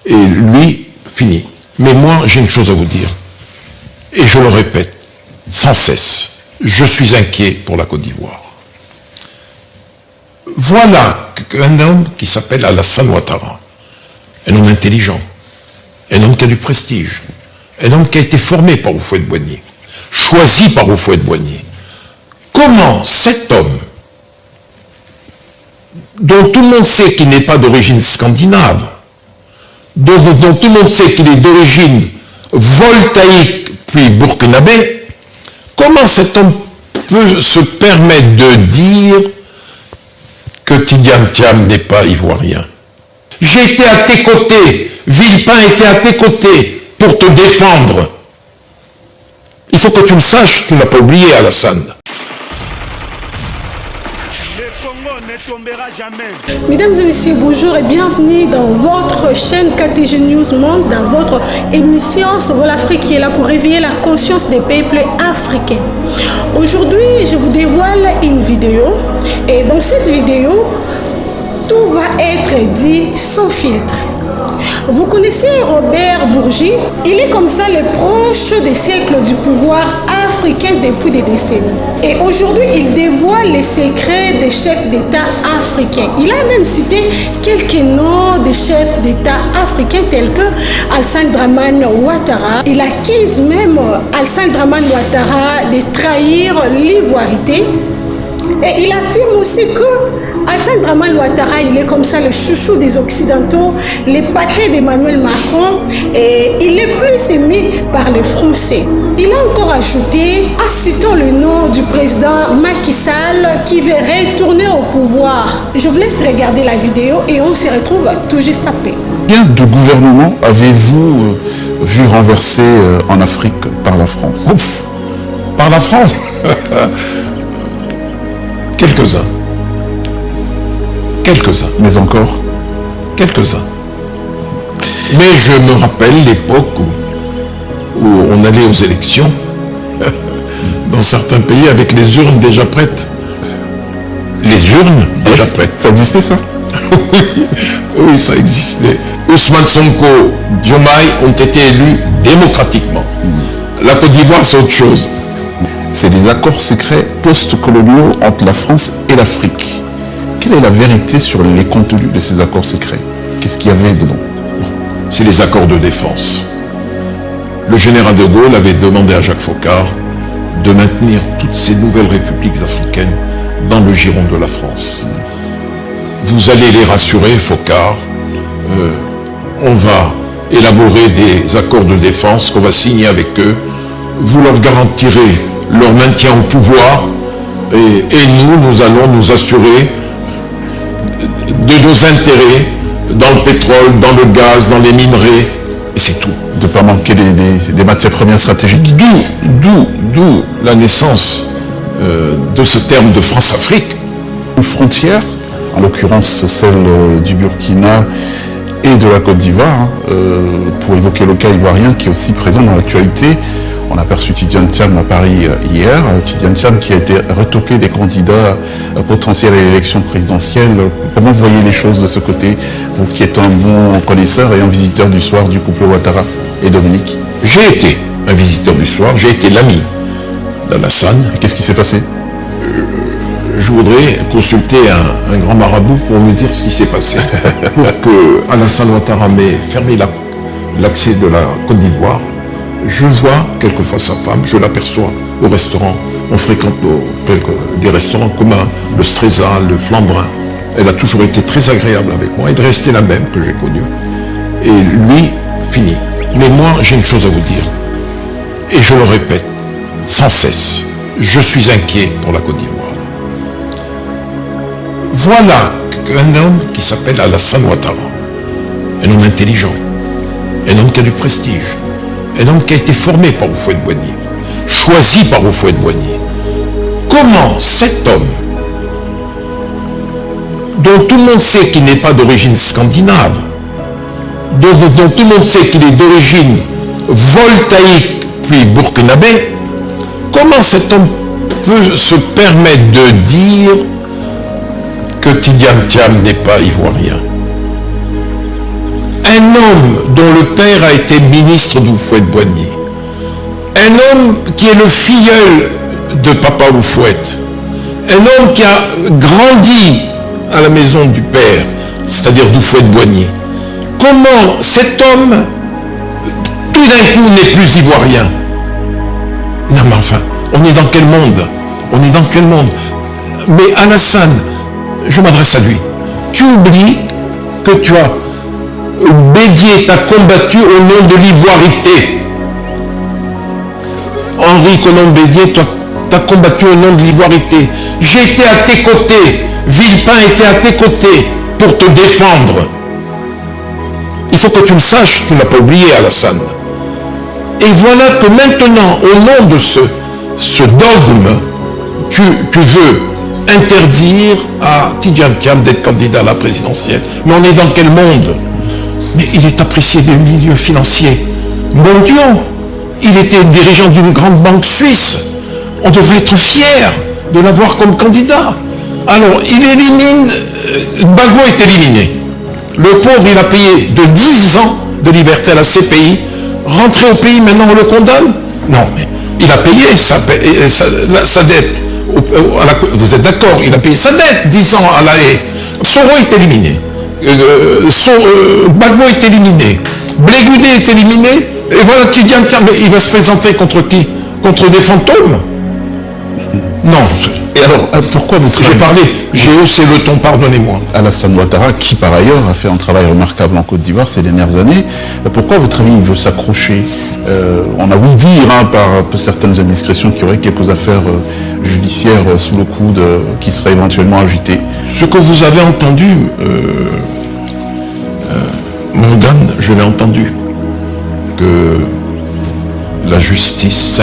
Et lui, fini. Mais moi, j'ai une chose à vous dire. Et je le répète sans cesse. Je suis inquiet pour la Côte d'Ivoire. Voilà un homme qui s'appelle Alassane Ouattara. Un homme intelligent. Un homme qui a du prestige. Un homme qui a été formé par Houphouët-Boigny. Choisi par Houphouët-Boigny. Comment cet homme, dont tout le monde sait qu'il n'est pas d'origine scandinave, dont tout le monde sait qu'il est d'origine voltaïque puis burkinabé, comment cet homme peut se permettre de dire que Tidiane Thiam n'est pas ivoirien? J'ai été à tes côtés, Villepin était à tes côtés pour te défendre. Il faut que tu le saches, tu n'as pas oublié, Alassane. Mesdames et messieurs, bonjour et bienvenue dans votre chaîne KTG News Monde, dans votre émission sur l'Afrique qui est là pour réveiller la conscience des peuples africains. Aujourd'hui, je vous dévoile une vidéo et dans cette vidéo, tout va être dit sans filtre. Vous connaissez Robert Bourgi? Il est comme ça le proche des siècles du pouvoir africain depuis des décennies. Et aujourd'hui, il dévoile les secrets des chefs d'État africains. Il a même cité quelques noms des chefs d'État africains tels que Alassane Dramane Ouattara. Il accuse même Alassane Dramane Ouattara de trahir l'ivoirité. Et il affirme aussi que Alassane Dramane Ouattara, il est comme ça le chouchou des Occidentaux, les pâtés d'Emmanuel Macron, et il est plus aimé par les Français. Il a encore ajouté, en citant le nom du président Macky Sall, qui veut retourner au pouvoir. Je vous laisse regarder la vidéo et on se retrouve tout juste après. Combien de gouvernements avez-vous vu renverser en Afrique par la France? Ouf, par la France? Quelques-uns. Quelques-uns. Mais encore? Quelques-uns. Mais je me rappelle l'époque où on allait aux élections dans certains pays avec les urnes déjà prêtes. Les urnes déjà prêtes. Ça existait ça? Oui, ça existait. Ousmane Sonko, Diomaye ont été élus démocratiquement. La Côte d'Ivoire, c'est autre chose. C'est des accords secrets post-coloniaux entre la France et l'Afrique. Quelle est la vérité sur les contenus de ces accords secrets? Qu'est-ce qu'il y avait dedans? C'est les accords de défense. Le général de Gaulle avait demandé à Jacques Foccart de maintenir toutes ces nouvelles républiques africaines dans le giron de la France. Vous allez les rassurer, Foccart, on va élaborer des accords de défense qu'on va signer avec eux. Vous leur garantirez leur maintien au pouvoir et nous allons nous assurer de nos intérêts dans le pétrole, dans le gaz, dans les minerais, et c'est tout. De ne pas manquer des matières premières stratégiques. D'où la naissance de ce terme de France-Afrique. Une frontière, en l'occurrence celle du Burkina et de la Côte d'Ivoire, pour évoquer le cas ivoirien qui est aussi présent dans l'actualité. On a aperçu Tidiane Thiam à Paris hier. Tidiane Thiam qui a été retoqué des candidats potentiels à l'élection présidentielle. Comment vous voyez les choses de ce côté, vous qui êtes un bon connaisseur et un visiteur du soir du couple Ouattara et Dominique? J'ai été un visiteur du soir, j'ai été l'ami d'Alassane. Qu'est-ce qui s'est passé? Je voudrais consulter un grand marabout pour me dire ce qui s'est passé. Pour que Alassane Ouattara m'ait fermé l'accès de la Côte d'Ivoire. Je vois quelquefois sa femme, je l'aperçois au restaurant. On fréquente des restaurants communs, le Stresa, le Flandrin. Elle a toujours été très agréable avec moi. Elle est restée la même que j'ai connue. Et lui, fini. Mais moi, j'ai une chose à vous dire. Et je le répète sans cesse. Je suis inquiet pour la Côte d'Ivoire. Voilà un homme qui s'appelle Alassane Ouattara. Un homme intelligent. Un homme qui a du prestige. Un homme qui a été formé par Houphouët-Boigny, choisi par Houphouët-Boigny. Comment cet homme, dont tout le monde sait qu'il n'est pas d'origine scandinave, dont tout le monde sait qu'il est d'origine voltaïque puis burkinabé, comment cet homme peut se permettre de dire que Tidiane Thiam n'est pas ivoirien? un homme dont le père a été ministre d'Houphouët-Boigny, un homme qui est le filleul de papa Houphouët, un homme qui a grandi à la maison du père, c'est-à-dire d'Houphouët-Boigny. Comment cet homme, tout d'un coup, n'est plus ivoirien? Non mais enfin, on est dans quel monde? On est dans quel monde? Mais Alassane, je m'adresse à lui, tu oublies que tu as Bédier t'a combattu au nom de l'ivoirité. Henri Conon Bédier t'a combattu au nom de l'ivoirité. J'ai été à tes côtés, Villepin était à tes côtés pour te défendre. Il faut que tu le saches, tu ne l'as pas oublié, Alassane. Et voilà que maintenant, au nom de ce dogme, tu veux interdire à Tidjane Thiam d'être candidat à la présidentielle. Mais on est dans quel monde? Mais il est apprécié des milieux financiers mondiaux. Il était dirigeant d'une grande banque suisse. On devrait être fier de l'avoir comme candidat. Alors, il élimine... Gbagbo est éliminé. Le pauvre, il a payé de 10 ans de liberté à la CPI. Rentré au pays, maintenant on le condamne? Non, mais il a payé sa dette. Vous êtes d'accord? Il a payé sa dette, 10 ans à la haie. Soro est éliminé. Gbagbo est éliminé. Blégudé est éliminé. Et voilà, tu dis, tiens, mais il va se présenter contre qui? Contre des fantômes? Non. Et alors, pourquoi vous travaillez... J'ai parlé, j'ai haussé le ton, pardonnez-moi. Alassane Ouattara, qui par ailleurs a fait un travail remarquable en Côte d'Ivoire ces dernières années, pourquoi votre avis veut s'accrocher? On a voulu dire, par certaines indiscrétions, qu'il y aurait quelques affaires judiciaires sous le coude qui seraient éventuellement agitées. Ce que vous avez entendu, Morgan, je l'ai entendu, que la justice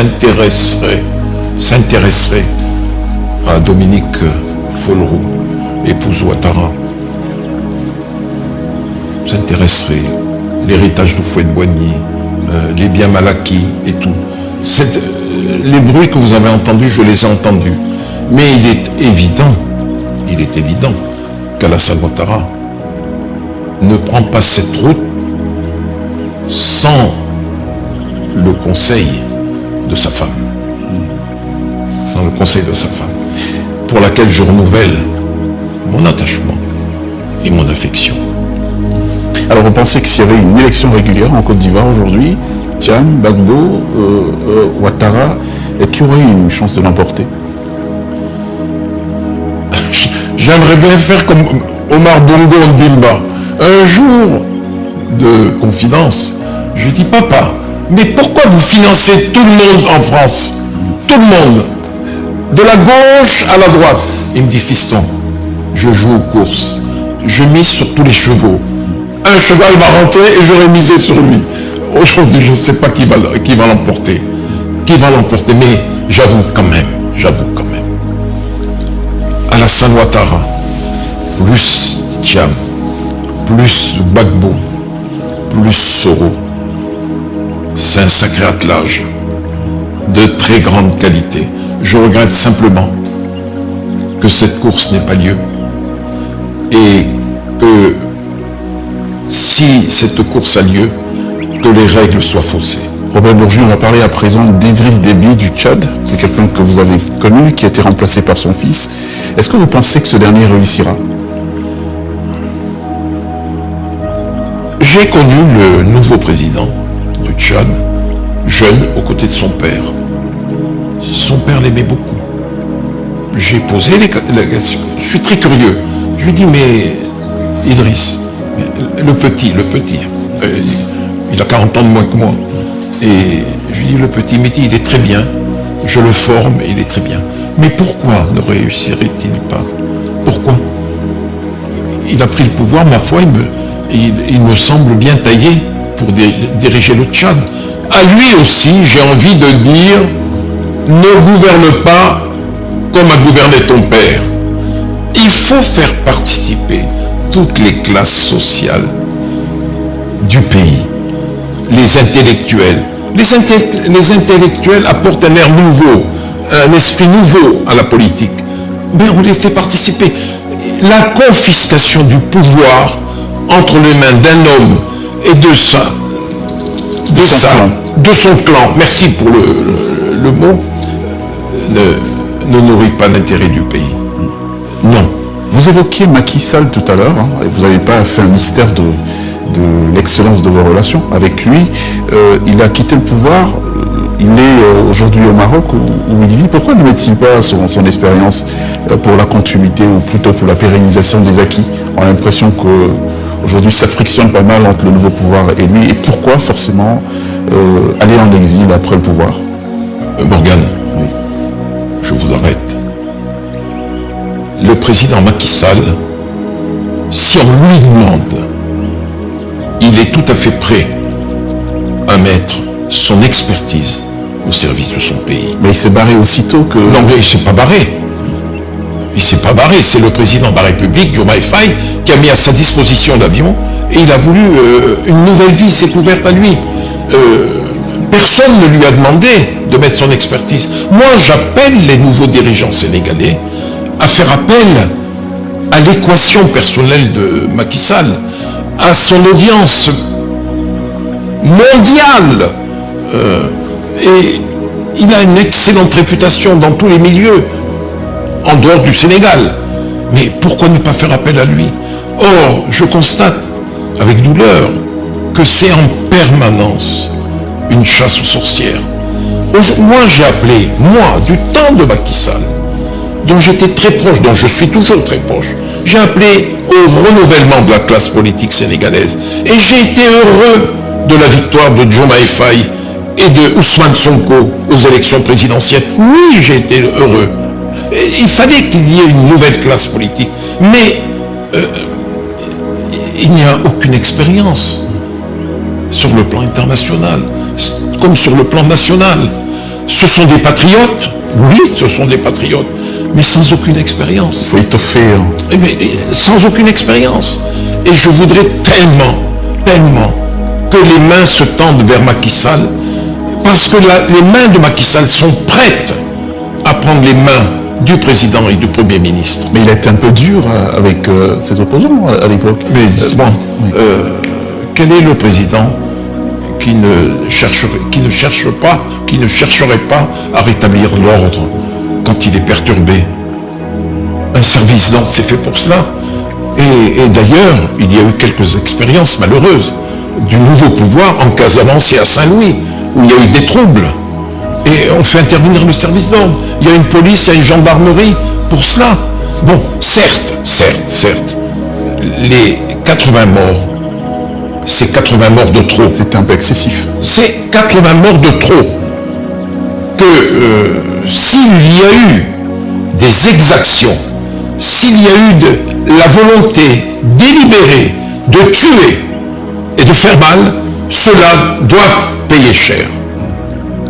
s'intéresserait à Dominique Folleroux, épouse Ouattara, s'intéresserait l'héritage d'Houphouët-Boigny, les biens mal acquis et tout. Les bruits que vous avez entendus, je les ai entendus. Mais il est évident qu'Alassane Ouattara ne prend pas cette route sans le conseil de sa femme. Sans le conseil de sa femme, pour laquelle je renouvelle mon attachement et mon affection. Alors vous pensez que s'il y avait une élection régulière en Côte d'Ivoire aujourd'hui, Thiam, Gbagbo, Ouattara, qui aurait eu une chance de l'emporter? J'aimerais bien faire comme Omar Bongo Ondimba. Un jour de confidence, je dis, papa, mais pourquoi vous financez tout le monde en France? Tout le monde, de la gauche à la droite. Il me dit, fiston, je joue aux courses, je mise sur tous les chevaux. Un cheval va rentrer et j'aurais misé sur lui. Aujourd'hui, je ne sais pas qui va l'emporter. Qui va l'emporter, mais j'avoue quand même. Alassane Ouattara, plus Thiam, plus Gbagbo, plus Soro, c'est un sacré attelage de très grande qualité. Je regrette simplement que cette course n'ait pas lieu et que si cette course a lieu, que les règles soient faussées. Robert Bourgi, on va parler à présent d'Idriss Déby du Tchad. C'est quelqu'un que vous avez connu, qui a été remplacé par son fils. Est-ce que vous pensez que ce dernier réussira? J'ai connu le nouveau président du Tchad, jeune, aux côtés de son père. Son père l'aimait beaucoup. J'ai posé la question. Je suis très curieux. Je lui ai dit, mais Idriss, le petit, il a 40 ans de moins que moi. Et je lui dis, le petit, mais il est très bien. Je le forme, il est très bien. Mais pourquoi ne réussirait-il pas? Pourquoi? Il a pris le pouvoir, ma foi, il me semble bien taillé pour diriger le Tchad. À lui aussi, j'ai envie de dire, ne gouverne pas comme a gouverné ton père. Il faut faire participer toutes les classes sociales du pays. Les intellectuels. Les intellectuels apportent un air nouveau, un esprit nouveau à la politique. Mais on les fait participer. La confiscation du pouvoir entre les mains d'un homme et de son clan, merci pour le mot, ne nourrit pas l'intérêt du pays. Non. Vous évoquiez Macky Sall tout à l'heure, et vous n'avez pas fait un mystère de l'excellence de vos relations avec lui. Il a quitté le pouvoir, il est aujourd'hui au Maroc où il vit. Pourquoi ne met-il pas son expérience pour la continuité ou plutôt pour la pérennisation des acquis? On a l'impression qu'aujourd'hui ça frictionne pas mal entre le nouveau pouvoir et lui. Et pourquoi forcément aller en exil après le pouvoir? Morgane, oui. Je vous arrête. Le président Macky Sall, si on lui demande, il est tout à fait prêt à mettre son expertise au service de son pays. Mais il s'est barré aussitôt que... Non, mais il ne s'est pas barré. Il ne s'est pas barré. C'est le président de la République, Diomaye Faye, qui a mis à sa disposition l'avion et il a voulu une nouvelle vie s'est ouverte à lui. Personne ne lui a demandé de mettre son expertise. Moi, j'appelle les nouveaux dirigeants sénégalais à faire appel à l'équation personnelle de Macky Sall, à son audience mondiale. Et il a une excellente réputation dans tous les milieux, en dehors du Sénégal. Mais pourquoi ne pas faire appel à lui? Or, je constate avec douleur que c'est en permanence une chasse aux sorcières. Moi, j'ai appelé, du temps de Macky Sall, dont j'étais très proche, dont je suis toujours très proche, j'ai appelé au renouvellement de la classe politique sénégalaise. Et j'ai été heureux de la victoire de Diomaye Faye et de Ousmane Sonko aux élections présidentielles. Oui, j'ai été heureux. Il fallait qu'il y ait une nouvelle classe politique. Mais il n'y a aucune expérience sur le plan international, comme sur le plan national. Ce sont des patriotes, oui, ce sont des patriotes, mais sans aucune expérience. Il faut étoffer. Mais sans aucune expérience. Et je voudrais tellement que les mains se tendent vers Macky Sall, parce que les mains de Macky Sall sont prêtes à prendre les mains du président et du Premier ministre. Mais il a été un peu dur avec ses opposants à l'époque. Mais quel est le président qui ne chercherait pas à rétablir l'ordre quand il est perturbé? Un service d'ordre, c'est fait pour cela. Et d'ailleurs, il y a eu quelques expériences malheureuses du nouveau pouvoir en Casamance et à Saint-Louis, où il y a eu des troubles. Et on fait intervenir le service d'ordre. Il y a une police, il y a une gendarmerie pour cela. Bon, certes, les 80 morts, c'est 80 morts de trop. C'est un peu excessif. C'est 80 morts de trop. Que s'il y a eu des exactions, s'il y a eu la volonté délibérée de tuer et de faire mal, cela doit payer cher.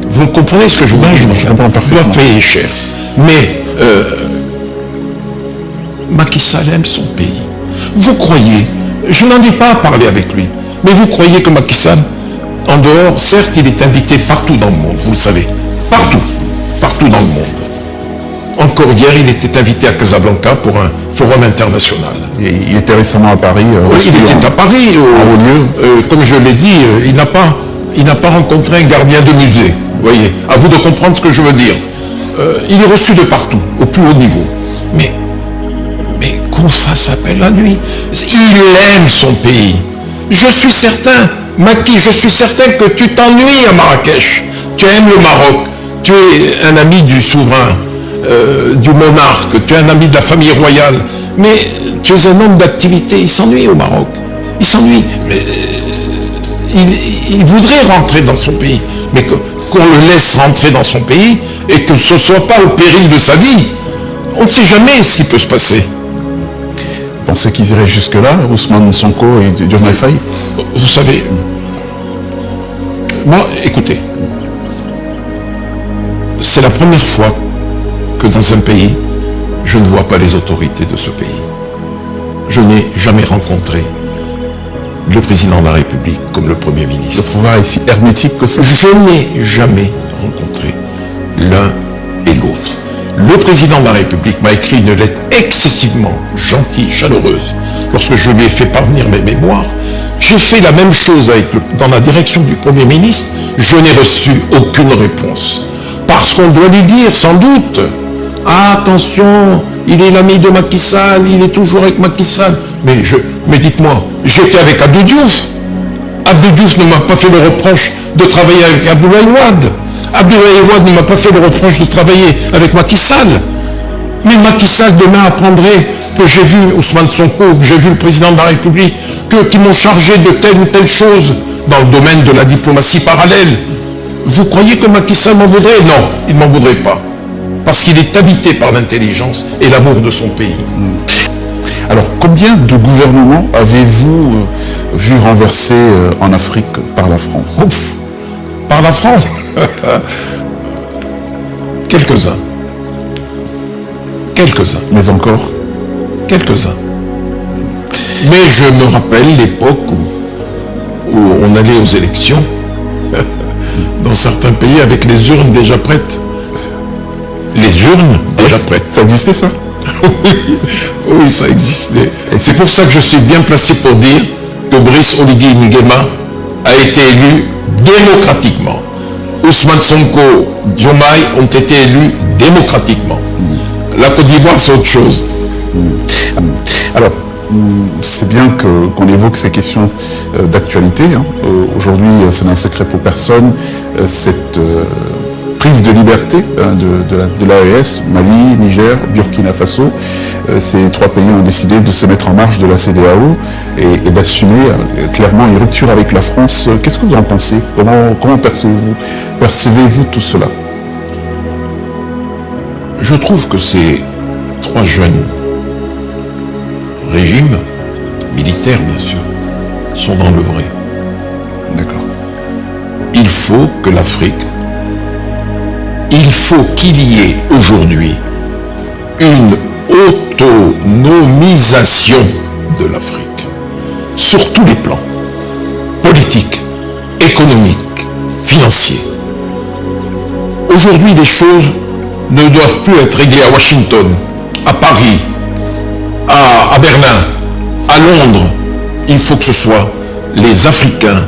Vous comprenez ce que je veux dire? Je comprends parfaitement. Doit payer cher. Mais Macky Sall aime son pays. Vous croyez, je n'en ai pas parlé avec lui, mais vous croyez que Macky Sall, en dehors, certes, il est invité partout dans le monde, vous le savez, partout dans le monde. Encore hier, il était invité à Casablanca pour un forum international. Et il était récemment à Paris. Oui, il était à Paris, comme je l'ai dit, il n'a pas rencontré un gardien de musée. Vous voyez, à vous de comprendre ce que je veux dire. Il est reçu de partout, au plus haut niveau. Mais qu'on fasse appel à lui. Il aime son pays. Je suis certain, Macky, je suis certain que tu t'ennuies à Marrakech. Tu aimes le Maroc. Tu es un ami du souverain, du monarque. Tu es un ami de la famille royale. Mais tu es un homme d'activité. Il s'ennuie au Maroc. Il s'ennuie. Il voudrait rentrer dans son pays. Mais qu'on le laisse rentrer dans son pays et que ce ne soit pas au péril de sa vie. On ne sait jamais ce qui peut se passer. Vous pensez qu'ils iraient jusque-là, Ousmane Sonko et Diomaye Faye? Vous savez, moi, écoutez, c'est la première fois que dans un pays, je ne vois pas les autorités de ce pays. Je n'ai jamais rencontré le président de la République comme le Premier ministre. Le pouvoir est si hermétique que ça? Je n'ai jamais rencontré l'un et l'autre. Le président de la République m'a écrit une lettre excessivement gentille, chaleureuse, lorsque je lui ai fait parvenir mes mémoires, J'ai fait la même chose dans la direction du Premier ministre, je n'ai reçu aucune réponse. Parce qu'on doit lui dire, sans doute, ah, attention, il est l'ami de Macky Sall, il est toujours avec Macky Sall. Mais dites-moi, j'étais avec Abdou Diouf. Abdou Diouf ne m'a pas fait le reproche de travailler avec Abdoulaye Wade. Abdoulaye Wade ne m'a pas fait le reproche de travailler avec Macky Sall. Mais Macky Sall demain apprendrait que j'ai vu Ousmane Sonko, que j'ai vu le président de la République, qui m'ont chargé de telle ou telle chose dans le domaine de la diplomatie parallèle. Vous croyez que Macky Sall m'en voudrait? Non, il ne m'en voudrait pas. Parce qu'il est habité par l'intelligence et l'amour de son pays. Alors, combien de gouvernements avez-vous vu renverser en Afrique par la France? Ouf, par la France? Quelques-uns. Quelques-uns. Mais encore? Quelques-uns. Mais je me rappelle l'époque où on allait aux élections dans certains pays avec les urnes déjà prêtes. Les urnes déjà prêtes. Ça existait, ça? Oui, ça existait. Et c'est pour ça que je suis bien placé pour dire que Brice Oligui Nguema a été élu démocratiquement. Ousmane Sonko, Diomaye ont été élus démocratiquement. La Côte d'Ivoire, c'est autre chose. Alors, c'est bien qu'on évoque ces questions d'actualité. Aujourd'hui, ce n'est un secret pour personne. Cette prise de liberté de l'AES, Mali, Niger, Burkina Faso, ces trois pays ont décidé de se mettre en marche de la CEDEAO et d'assumer clairement une rupture avec la France. Qu'est-ce que vous en pensez? Comment percevez-vous tout cela? Je trouve que ces trois jeunes régimes, militaires bien sûr, sont dans le vrai. D'accord. Il faut que l'Afrique, il faut qu'il y ait aujourd'hui une autonomisation de l'Afrique, sur tous les plans, politiques, économiques, financiers. Aujourd'hui, les choses ne doivent plus être réglées à Washington, à Paris, à Berlin, à Londres. Il faut que ce soit les Africains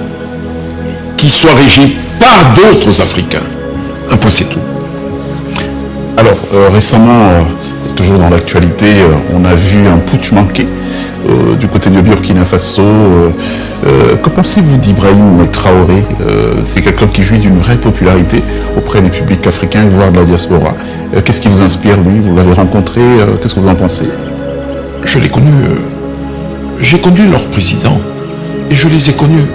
qui soient régis par d'autres Africains. Un point, c'est tout. Alors, récemment, toujours dans l'actualité, on a vu un putsch manqué du côté de Burkina Faso. Que pensez-vous d'Ibrahim Traoré? C'est quelqu'un qui jouit d'une vraie popularité auprès des publics africains, voire de la diaspora. Qu'est-ce qui vous inspire, lui? Vous l'avez rencontré? Qu'est-ce que vous en pensez? Je l'ai connu. J'ai connu leur président et je les ai connus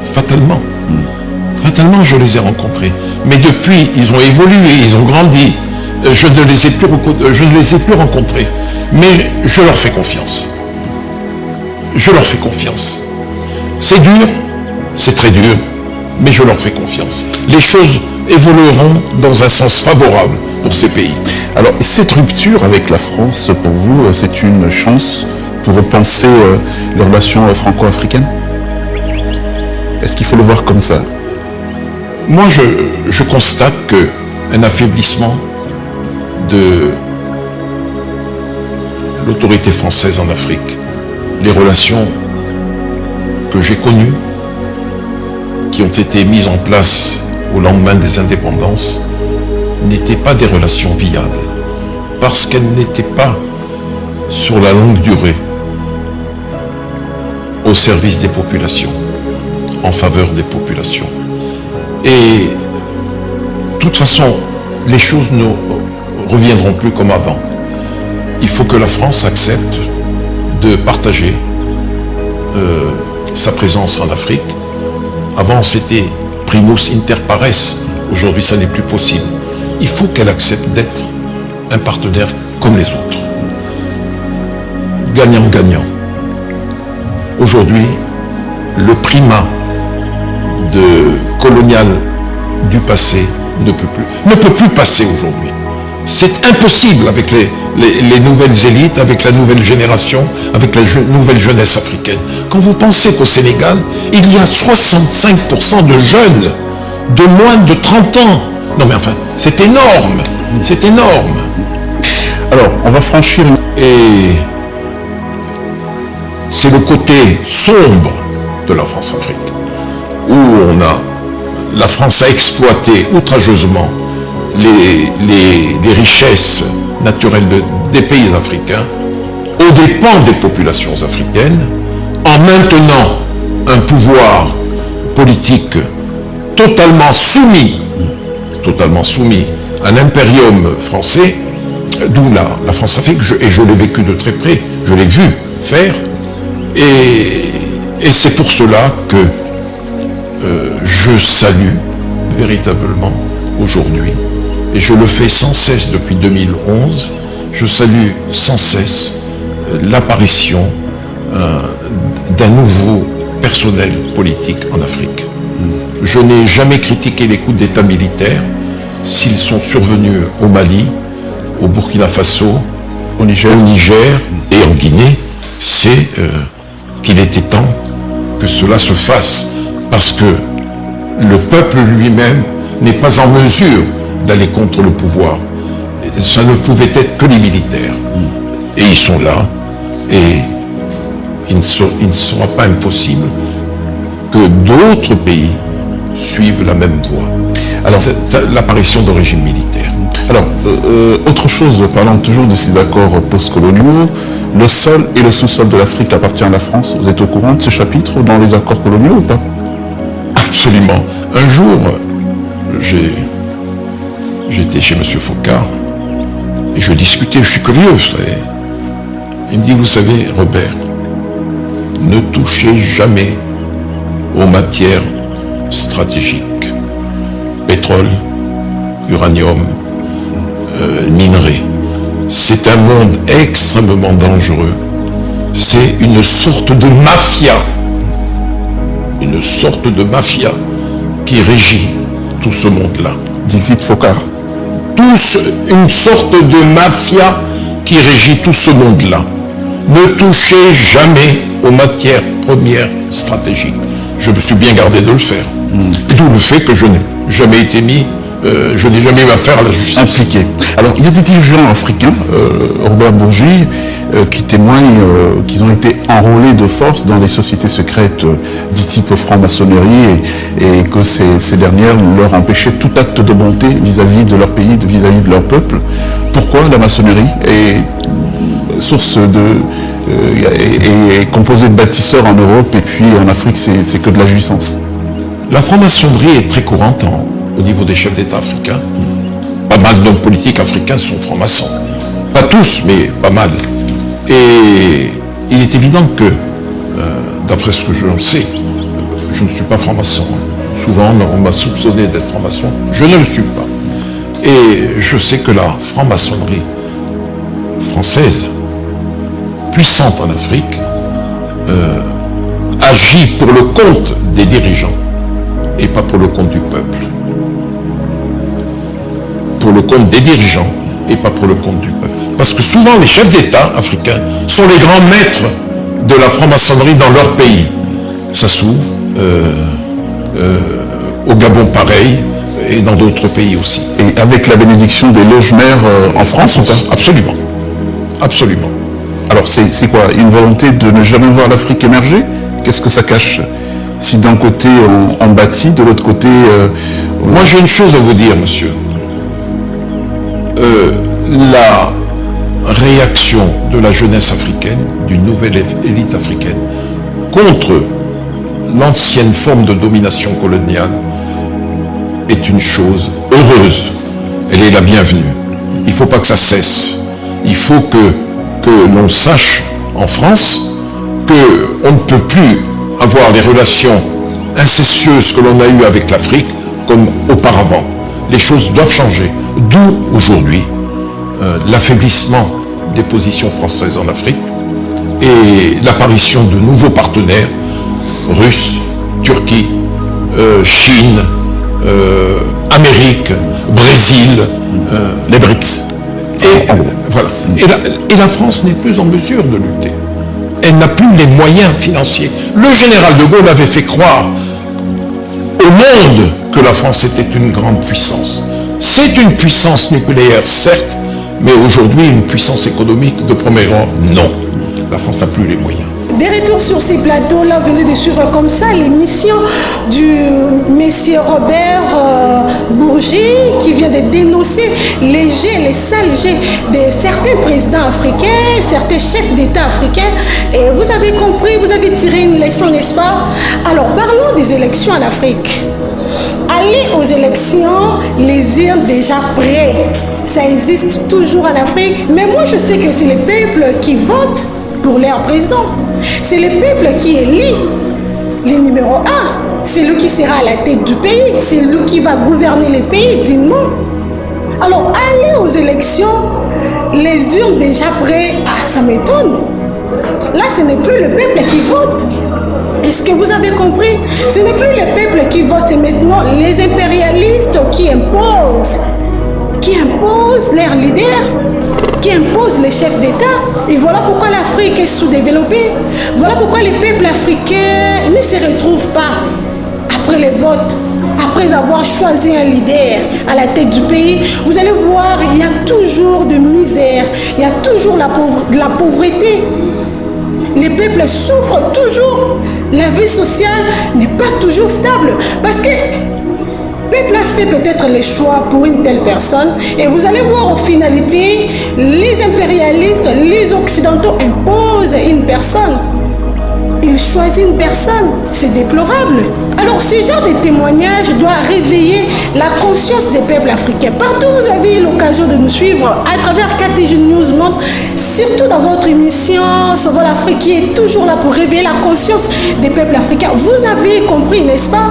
fatalement. Fatalement, je les ai rencontrés. Mais depuis, ils ont évolué, ils ont grandi. Je ne les ai plus rencontrés. Mais je leur fais confiance. Je leur fais confiance. C'est dur, c'est très dur, mais je leur fais confiance. Les choses évolueront dans un sens favorable pour ces pays. Alors, cette rupture avec la France, pour vous, c'est une chance pour repenser les relations franco-africaines? Est-ce qu'il faut le voir comme ça? Moi, je constate qu'un affaiblissement de l'autorité française en Afrique, les relations que j'ai connues, qui ont été mises en place au lendemain des indépendances, n'étaient pas des relations viables, parce qu'elles n'étaient pas sur la longue durée au service des populations, en faveur des populations. Et de toute façon, les choses ne reviendront plus comme avant. Il faut que la France accepte de partager sa présence en Afrique. Avant, c'était primus inter pares. Aujourd'hui, ça n'est plus possible. Il faut qu'elle accepte d'être un partenaire comme les autres. Gagnant-gagnant. Aujourd'hui, le primat colonial du passé ne peut plus passer aujourd'hui. C'est impossible avec les nouvelles élites, avec la nouvelle génération, avec la nouvelle jeunesse africaine. Quand vous pensez qu'au Sénégal, il y a 65% de jeunes de moins de 30 ans. Non mais enfin, c'est énorme, c'est énorme. Alors, on va franchir... Et c'est le côté sombre de la France-Afrique, où la France a exploité outrageusement les richesses naturelles des pays africains aux dépens des populations africaines, en maintenant un pouvoir politique totalement soumis à l'impérium français, d'où la France-Afrique, et je l'ai vécu de très près, je l'ai vu faire, et c'est pour cela que je salue véritablement aujourd'hui, et je le fais sans cesse depuis 2011, je salue sans cesse l'apparition d'un nouveau personnel politique en Afrique. Je n'ai jamais critiqué les coups d'État militaires s'ils sont survenus au Mali, au Burkina Faso, au Niger et en Guinée. C'est qu'il était temps que cela se fasse, parce que le peuple lui-même n'est pas en mesure d'aller contre le pouvoir. Ça ne pouvait être que les militaires. Et ils sont là, et il ne sera pas impossible que d'autres pays suivent la même voie. Alors, l'apparition de régimes militaires. Alors, autre chose, parlant toujours de ces accords postcoloniaux, le sol et le sous-sol de l'Afrique appartient à la France. Vous êtes au courant de ce chapitre dans les accords coloniaux ou pas? Absolument. Un jour, j'étais chez M. Focard et je discutais, je suis curieux, vous savez. Il me dit, vous savez, Robert, ne touchez jamais aux matières stratégiques. Pétrole, uranium, minerais. C'est un monde extrêmement dangereux. C'est une sorte de mafia. Une sorte de mafia qui régit tout ce monde-là. Dixit Focard. Une sorte de mafia qui régit tout ce monde-là. Ne touchez jamais aux matières premières stratégiques. Je me suis bien gardé de le faire. D'où le fait que je n'ai jamais été je n'ai jamais eu affaire à la justice. Impliqué. Alors, il y a des dirigeants africains, Robert Bourgi, qui témoignent qu'ils ont été enrôlés de force dans les sociétés secrètes du type franc-maçonnerie et que ces dernières leur empêchaient tout acte de bonté vis-à-vis de leur pays, vis-à-vis de leur peuple. Pourquoi la maçonnerie est source est composée de bâtisseurs en Europe, et puis en Afrique, c'est que de la jouissance? La franc-maçonnerie est très courante au niveau des chefs d'État africains. Pas mal d'hommes politiques africains sont francs-maçons. Pas tous, mais pas mal. Et il est évident que, d'après ce que je sais, je ne suis pas franc-maçon. Souvent, on m'a soupçonné d'être franc-maçon. Je ne le suis pas. Et je sais que la franc-maçonnerie française, puissante en Afrique, agit pour le compte des dirigeants et pas pour le compte du peuple. Pour le compte des dirigeants et pas pour le compte du peuple. Parce que souvent les chefs d'État africains sont les grands maîtres de la franc-maçonnerie dans leur pays. Sassou, au Gabon pareil, et dans d'autres pays aussi. Et avec la bénédiction des loges mères en France ou pas? Absolument. Absolument. Alors c'est quoi? Une volonté de ne jamais voir l'Afrique émerger? Qu'est-ce que ça cache? Si d'un côté on bâtit, de l'autre côté... Moi j'ai une chose à vous dire, monsieur. La réaction de la jeunesse africaine, d'une nouvelle élite africaine, contre l'ancienne forme de domination coloniale est une chose heureuse. Elle est la bienvenue. Il ne faut pas que ça cesse. Il faut que l'on sache en France qu'on ne peut plus avoir les relations incestueuses que l'on a eues avec l'Afrique comme auparavant. Les choses doivent changer. D'où aujourd'hui l'affaiblissement des positions françaises en Afrique et l'apparition de nouveaux partenaires, Russes, Turquie, Chine, Amérique, Brésil, les BRICS. Voilà. Et la France n'est plus en mesure de lutter. Elle n'a plus les moyens financiers. Le général de Gaulle avait fait croire au monde que la France était une grande puissance. C'est une puissance nucléaire, certes, mais aujourd'hui une puissance économique de premier rang, non. La France n'a plus les moyens. De retour sur ces plateaux-là, venez de suivre comme ça l'émission du monsieur Robert Bourgi qui vient de dénoncer les jets, les sales jets de certains présidents africains, certains chefs d'État africains. Et vous avez compris, vous avez tiré une leçon, n'est-ce pas? Alors parlons des élections en Afrique. Aller aux élections, les urnes déjà prêts, ça existe toujours en Afrique. Mais moi je sais que c'est les peuples qui votent pour leur président. C'est le peuple qui élit le numéro 1. C'est lui qui sera à la tête du pays. C'est lui qui va gouverner le pays dignement. Alors, aller aux élections, les urnes déjà prêtes, ça m'étonne. Là, ce n'est plus le peuple qui vote. Est-ce que vous avez compris? Ce n'est plus le peuple qui vote, c'est maintenant les impérialistes qui imposent leurs leaders, qui imposent les chefs d'État. Et voilà pourquoi l'Afrique est sous-développée. Voilà pourquoi les peuples africains ne se retrouvent pas après les votes, après avoir choisi un leader à la tête du pays. Vous allez voir, il y a toujours de misère, il y a toujours de la pauvreté. Les peuples souffrent toujours. La vie sociale n'est pas toujours stable parce que le peuple a fait peut-être les choix pour une telle personne et vous allez voir en finalité, les impérialistes, les occidentaux imposent une personne. Ils choisissent une personne. C'est déplorable. Alors, ce genre de témoignage doit réveiller la conscience des peuples africains. Partout où vous avez eu l'occasion de nous suivre, à travers KTG News Monde, surtout dans votre émission Sauvons l'Afrique, qui est toujours là pour réveiller la conscience des peuples africains. Vous avez compris, n'est-ce pas?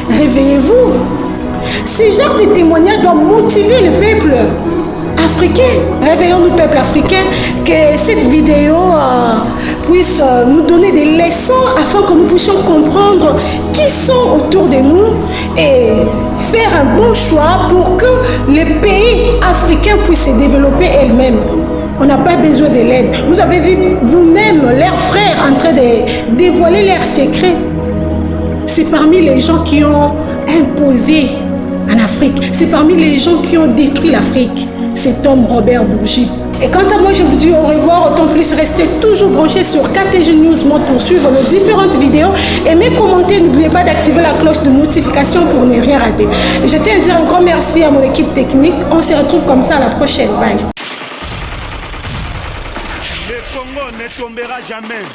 Réveillez-vous. Ce genre de témoignage doit motiver le peuple africain. Réveillons-nous, peuple africain, que cette vidéo puisse nous donner des leçons afin que nous puissions comprendre qui sont autour de nous et faire un bon choix pour que les pays africains puissent se développer elles-mêmes. On n'a pas besoin de l'aide. Vous avez vu vous-même leurs frères en train de dévoiler leurs secrets. C'est parmi les gens qui ont imposé en Afrique. C'est parmi les gens qui ont détruit l'Afrique. Cet homme Robert Bourgi. Et quant à moi, je vous dis au revoir. Autant plus rester toujours branché sur KTG News Monde pour suivre nos différentes vidéos. Aimez, commentez, n'oubliez pas d'activer la cloche de notification pour ne rien rater. Et je tiens à dire un grand merci à mon équipe technique. On se retrouve comme ça à la prochaine. Bye. Le Congo ne tombera jamais.